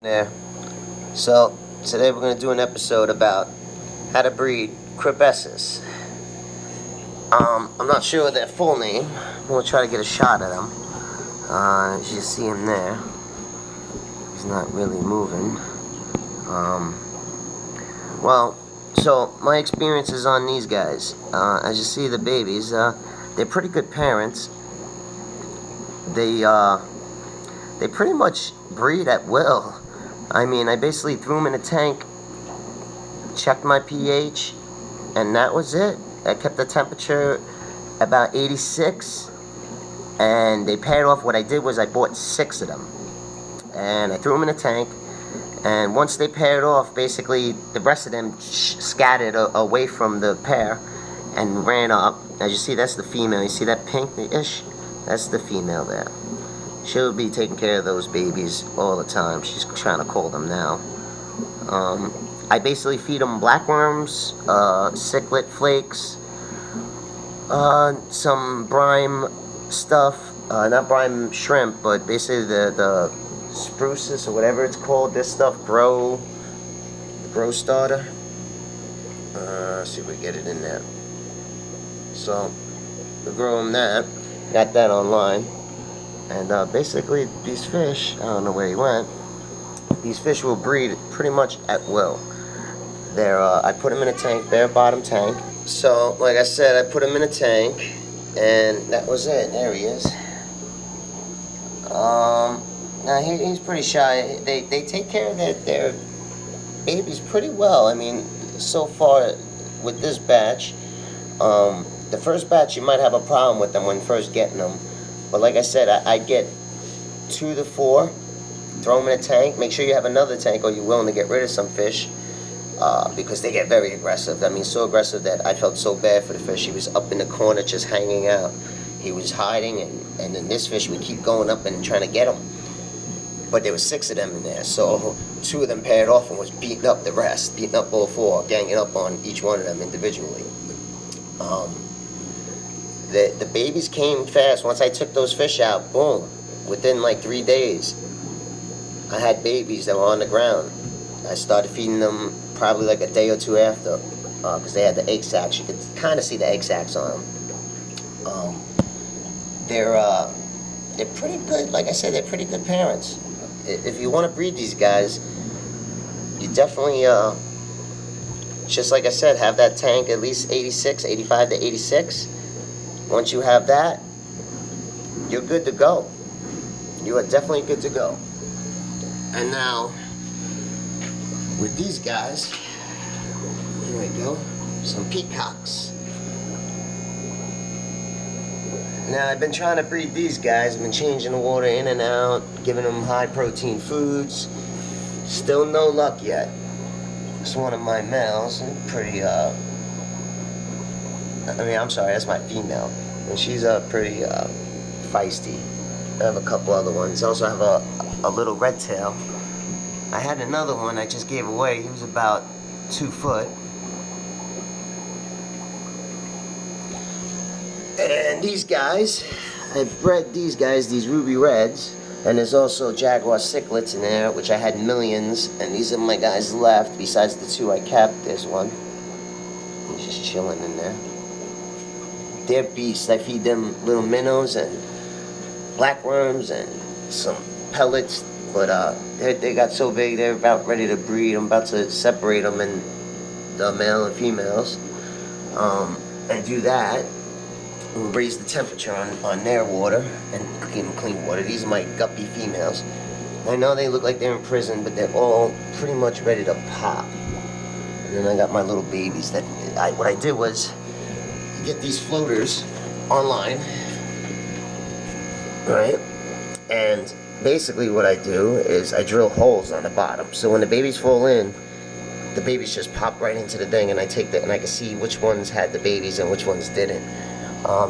There. So today we're going to do an episode about how to breed Kribmeses. I'm not sure their full name. I'm going to try to get a shot at him. As you see him there, he's not really moving. So my experiences on these guys, as you see the babies, they're pretty good parents. They pretty much breed at will. I mean, I basically threw them in a tank, checked my pH, and that was it. I kept the temperature about 86, and they paired off. What I did was I bought 6 of them, and I threw them in a tank, and once they paired off, basically the rest of them scattered away from the pair and ran up. As you see, that's the female. You see that pink-ish? That's the female there. She'll be taking care of those babies all the time. She's trying to call them now. I basically feed them blackworms, cichlid flakes, some brine stuff. Not brine shrimp, but basically the spruces or whatever it's called. This stuff, grow starter. Let's see if we get it in there. So we grow them that. Got that online. And basically, these fish, I don't know where he went, these fish will breed pretty much at will. I put them in a tank, bare bottom tank. So, like I said, I put him in a tank, and that was it. There he is. Now, he's pretty shy. They take care of their babies pretty well. I mean, so far with this batch, the first batch, you might have a problem with them when first getting them. But like I said, I'd get 2 to 4, throw them in a tank. Make sure you have another tank or you're willing to get rid of some fish because they get very aggressive. I mean, so aggressive that I felt so bad for the fish. He was up in the corner just hanging out. He was hiding, and then this fish would keep going up and trying to get him. But there was 6 of them in there, so 2 of them paired off and was beating up the rest, beating up all 4, ganging up on each one of them individually. The babies came fast. Once I took those fish out, boom, within like 3 days, I had babies that were on the ground. I started feeding them probably like a day or 2 after, because they had the egg sacs. You could kind of see the egg sacs on them. They're pretty good. Like I said, they're pretty good parents. If you want to breed these guys, you definitely, just like I said, have that tank at least 85 to 86. Once you have that, you're good to go. You are definitely good to go. And now, with these guys, here we go, some peacocks. Now, I've been trying to breed these guys. I've been changing the water in and out, giving them high protein foods. Still no luck yet. It's one of my males, pretty, I'm sorry, that's my female. And she's pretty feisty. I have a couple other ones. I also have a little red tail. I had another one I just gave away. He was about 2 foot. And these guys, I bred these guys, these ruby reds. And there's also jaguar cichlids in there, which I had millions. And these are my guys left, besides the 2 I kept. There's one. He's just chilling in there. They're beasts. I feed them little minnows and blackworms and some pellets, but they got so big they're about ready to breed. I'm about to separate them in the male and females, and do that. We'll raise the temperature on their water and give them clean water. These are my guppy females. I know they look like they're in prison, but they're all pretty much ready to pop. And then I got my little babies that what I did was get these floaters online, right? And basically what I do is I drill holes on the bottom, so when the babies fall in, the babies just pop right into the thing, and I take that and I can see which ones had the babies and which ones didn't.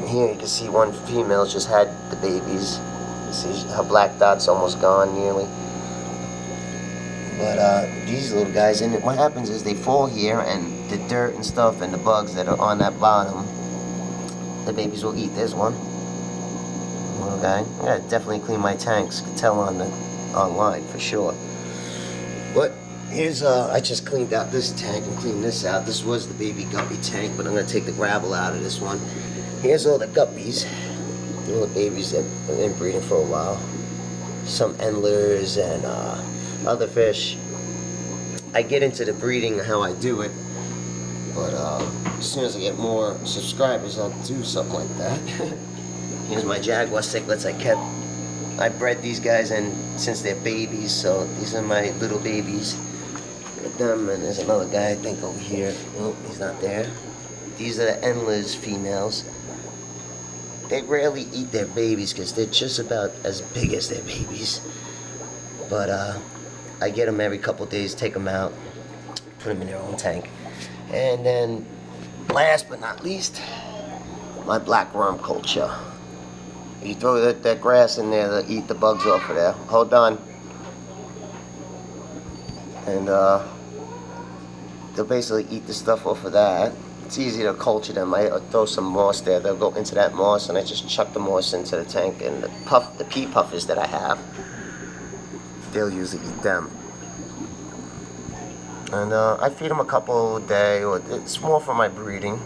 Here you can see one female just had the babies. You see her black dot's almost gone nearly. But these little guys, and what happens is they fall here, and the dirt and stuff and the bugs that are on that bottom, the babies will eat. There's one. Okay, I gotta definitely clean my tanks. You can tell on the online for sure. But here's I just cleaned out this tank and cleaned this out. This was the baby guppy tank, but I'm gonna take the gravel out of this one. Here's all the guppies, all the babies that have been breeding for a while. Some endlers and other fish. I get into the breeding how I do it, but as soon as I get more subscribers, I'll do something like that. Here's my jaguar cichlids I bred these guys in since they're babies, so these are my little babies. Them, and there's another guy I think over here. Oh, he's not there. These are the endless females. They rarely eat their babies because they're just about as big as their babies. But I get them every couple days, take them out, put them in their own tank. And then, last but not least, my black worm culture. You throw that grass in there to eat the bugs off of there. Hold on. And they'll basically eat the stuff off of that. It's easy to culture them. I throw some moss there. They'll go into that moss, and I just chuck the moss into the tank. And the pea puffers that I have, they'll usually eat them. And I feed them a couple a day, or it's more for my breeding.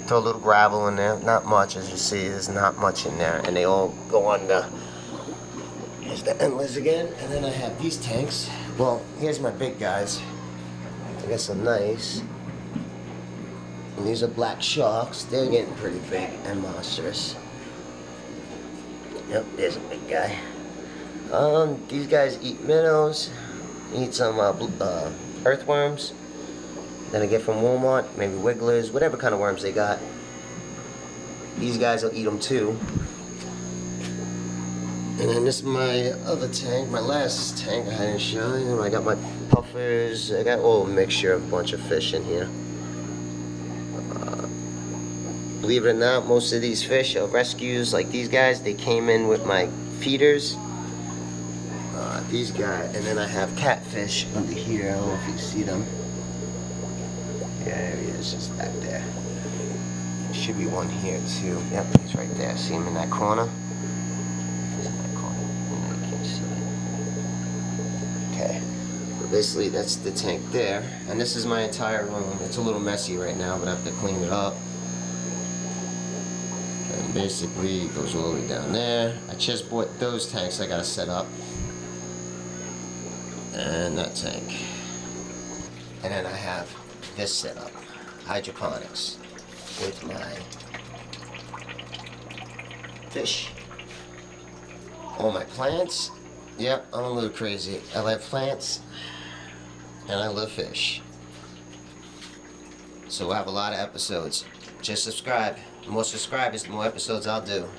Throw a little gravel in there, not much, as you see. There's not much in there, and they all go on the. Here's the endless again, and then I have these tanks. Well, here's my big guys. I got some nice. And these are black sharks. They're getting pretty big and monstrous. Yep, there's a big guy. These guys eat minnows, eat some earthworms that I get from Walmart, maybe wigglers, whatever kind of worms they got. These guys will eat them too. And then this is my other tank, my last tank I didn't show you. I got my puffers, I got a whole mixture of a bunch of fish in here. Believe it or not, most of these fish are rescues, like these guys, they came in with my feeders. These guys, and then I have catfish under here, I don't know if you see them. Yeah, there he is, just back there. There should be one here too. Yep, he's right there. See him in that corner? He's in that corner. No, you can't see it. Okay. So basically, that's the tank there. And this is my entire room. It's a little messy right now, but I have to clean it up. And basically, it goes all the way down there. I just bought those tanks I gotta set up. And that tank. And then I have this setup, hydroponics, with my fish. All my plants. Yep, I'm a little crazy. I love plants and I love fish. So we'll have a lot of episodes. Just subscribe. The more subscribers, the more episodes I'll do.